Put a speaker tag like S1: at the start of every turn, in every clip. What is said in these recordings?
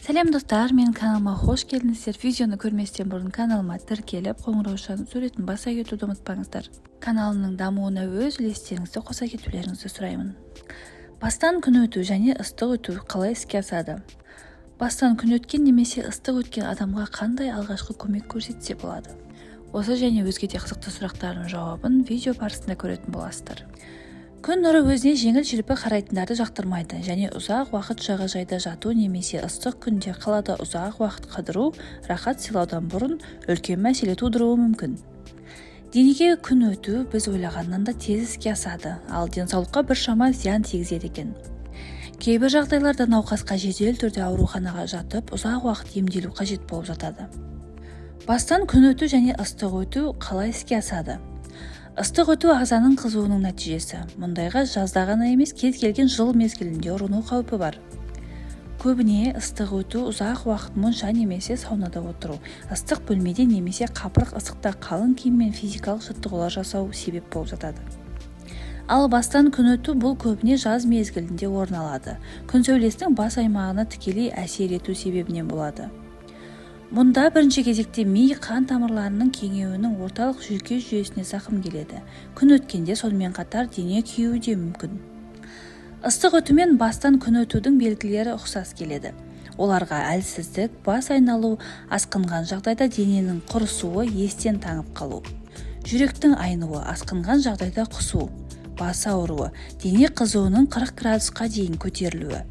S1: Сәлем достар, менің каналыма қош келдіңіздер. Видеоны көрместен бұрын каналыма тіркеліп, қоңыраушаның суретін баса кетуді ұмытпаңыздар. Каналымның дамуына өз үлестеріңізді қоса кетулеріңізді сұраймын. Бастан күн өту және ыстық өту қалай іске асады? Бастан күн өткен немесе ыстық өткен адамға қандай алғашқы көмек көрсетсе болады? Осы және өзге де қызықты сұрақтардың жауабын видео барысында көретін боласыздар. Күн нұры өзіне жеңіл-желпі қарайтындарды жақтырмайды және ұзақ уақыт жағажайда жату немесе ыстық күнде қалада ұзақ уақыт қыдыру рахат сыйлаудан бұрын үлкен мәселе тудыруы мүмкін. Денеге күн өту біз ойлағаннан да тез іске асады, ал денсаулыққа біршама зиян тигізеді екен. Кейбір жағдайларда науқасқа жедел түрде ауруханаға жатып, ұзақ уақыт емделу қажет болып жатады. Бастан күн өту және ыстық өту қалай іске асады? Ыстық өту ағзаның қызуының нәтижесі. Мұндайға жазда ғана емес, кез келген жыл мезгілінде ұрыну қаупі бар. Көбіне ыстық өту ұзақ уақыт монша немесе саунада отыру, ыстық бөлмеде немесе қапырық ыстықта қалың киіммен физикалық жаттығулар жасау себеп болып жатады. Ал бастан күн өту бұл көбіне жаз мезгілінде орын алады. Күн сәулесінің бас аймағына тікелей әсер ету себебінен болады. Мұнда бірінші кезекте ми қан тамырларының кеңеюінің орталық жүйке жүйесіне зақым келеді. Күн өткенде сонымен қатар дене күйеуі де мүмкін. Ыстық өту мен бастан күн өтудің белгілері ұқсас келеді. Оларға әлсіздік, бас айналу, асқынған жағдайда дененің құрысуы, естен таңып қалу. Жүректің айнуы, асқынған жағдайда құсу, бас ауруы, дене қызуының 40 градусқа дейін көтерілуі.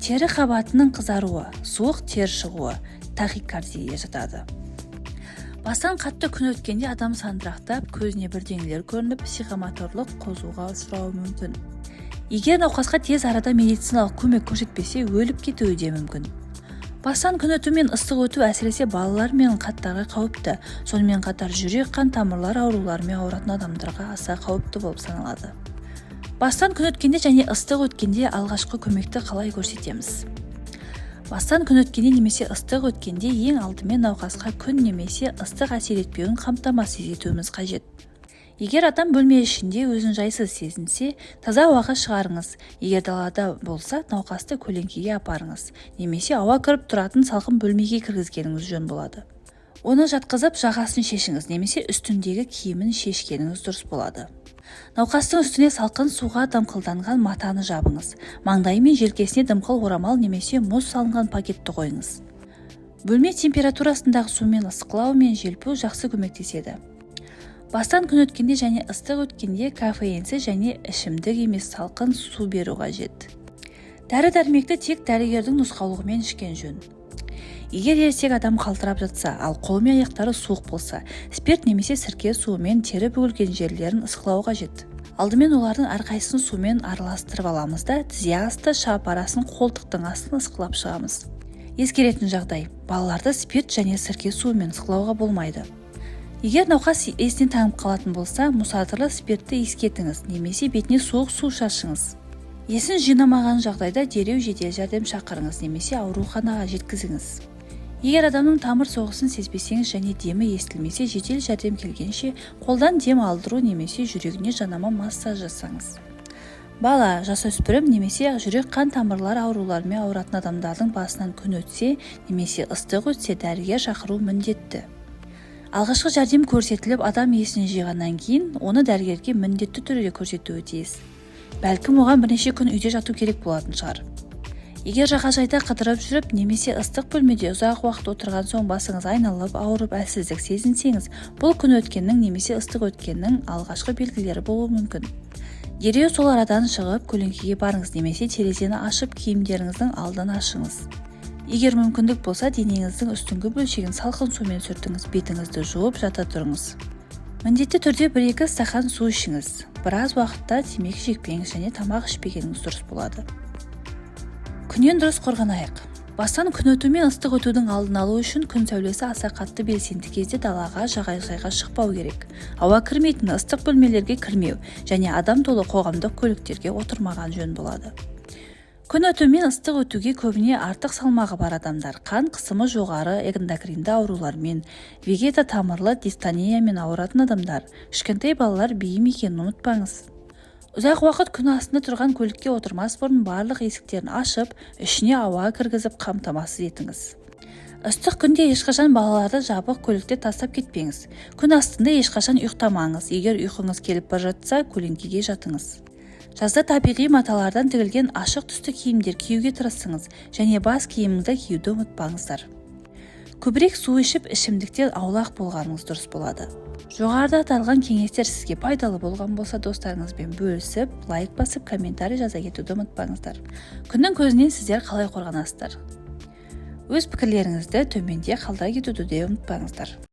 S1: Тері қабатының қызаруы, суық тер шығуы, тахикардия жатады. Бастан қатты күн өткенде адам сандырақтап, көзіне бірдеңелер көрініп, психомоторлық қозуға ұшырауы мүмкін. Егер науқасқа тез арада медициналық көмек көрсетпесе, өліп кетуі де мүмкін. Бастан күн өту мен ыстық өту әсіресе балалар мен қарттарға қауіпті, сонымен қатар жүрек қан тамырлар ауруларымен ауыратын адамдарға аса қауіпті болып саналады. Бастан күн өткенде және ыстық өткенде алғашқы көмекті қалай көрсетеміз? Бастан күн өткенде немесе ыстық өткенде ең алдымен науқасқа күн немесе ыстық әсер етпеуін қамтамасыз етуіміз қажет. Егер адам бөлме ішінде өзін жайсыз сезінсе, таза ауаға шығарыңыз. Егер далада болса, науқасты көлеңкеге апарыңыз, немесе ауа кіріп тұратын салқын бөлмеге кіргізгеніңіз жөн болады. Оны жатқызып, жағасын шешіңіз, немесе үстіндегі киімін шешкеніңіз дұрыс болады. Науқастың үстіне салқын суға дымқылданған матаны жабыңыз. Маңдайы мен желкесіне дымқыл орамал немесе мұз салынған пакетті қойыңыз. Бөлме температурасындағы сумен ысқылау мен желпу жақсы көмектеседі. Бастан күн өткенде және ыстық өткенде кофеинсіз және ішімдік емес салқын су беру қажет. Дәрі-дәрмекті тек дәрігердің нұсқаулығымен ішкен жөн. Егер ересек адам қалтырап жатса, ал қолы мен аяқтары суық болса, спирт немесе сірке суымен тері бүгілген жерлерін ысқылау қажет. Алдымен олардың әрқайсысын сумен араластырып аламыз да, тізе асты шапарасын қолтықтың астын ысқылап шығамыз. Ескеретін жағдай: балаларды спирт және сірке суымен ысқылауға болмайды. Егер науқас есінен танып қалатын болса, мұсатырлы спиртті иіскетіңіз немесе бетіне суық су шашыңыз. Есін жинамаған жағдайда дереу жедел жәрдем шақырыңыз немесе ауруханаға жеткізіңіз. Егер адамның тамыр соғысын сезбесеңіз және демі естілмесе, жедел жәрдем келгенше қолдан дем алдыру немесе жүрегіне жанама массаж жасаңыз. Бала, жасөспірім немесе жүрек қан тамырлар ауруларымен ауыратын адамдардың басынан күн өтсе немесе ыстық өтсе, дәрігер шақыру міндетті. Алғашқы жәрдем көрсетіліп, адам есін жиғаннан кейін оны дәрігерге міндетті түрде көрсетуі тиіс. Бәлкім оған бірнеше күн үйде жату керек болатын шығар. Егер жағажайда қыдырып жүріп немесе ыстық бөлмеде ұзақ уақыт отырған соң басыңыз айналып, ауырып, әлсіздік сезінсеңіз, бұл күн өткеннің немесе ыстық өткеннің алғашқы белгілері болуы мүмкін. Дереу сол арадан шығып, көлеңкеге барыңыз немесе терезені ашып, киімдеріңіздің алдын ашыңыз. Егер мүмкіндік болса, денеңіздің үстіңгі бөлшегін салқын сумен сүртіңіз, бетіңізді жуып жата тұрыңыз. Міндетті түрде 1-2 стақан су ішіңіз. Біраз уақытта темекі шекпеңіз және тамақ ішпегеніңіз дұрыс болады. Күннен дұрыс қорғанайық. Бастан күн өту мен ыстық өтудің алдын алу үшін күн сәулесі аса қатты белсенді кезде далаға, жағажайға шықпау керек. Ауа кірмейтін ыстық бөлмелерге кірмеу және адам толы қоғамдық көліктерге отырмаған жөн болады. Күн өту мен ыстық өтуге көбіне артық салмағы бар адамдар, қан қысымы жоғары, эндокринді аурулармен, вегета тамырлы дистониямен ауыратын адамдар, кішкентай балалар бейім екенін ұмытпаңыз. Ұзақ уақыт күн астында тұрған көлікке отырмас бұрын барлық есіктерін ашып, ішіне ауа кіргізіп қамтамасыз етіңіз. Ыстық күнде ешқашан балаларды жабық көлікте тастап кетпеңіз. Күн астында ешқашан ұйықтамаңыз. Егер ұйқыңыз келіп бара жатса, көлеңкеге жатыңыз. Жазда табиғи маталардан тігілген ашық түсті киімдер киюге тырысыңыз және бас киіміңізді киюді ұмытпаңыздар. Көбірек су ішіп, ішімдіктен аулақ болғаныңыз дұрыс болады. Жоғарыда аталған кеңестер сізге пайдалы болған болса, достарыңызбен бөлісіп, лайк басып, комментарий жаза кетуді ұмытпаңыздар. Күннің көзінен сіздер қалай қорғанасыздар? Өз пікірлеріңізді төменде қалдыра кетуді де ұмытпаңыздар.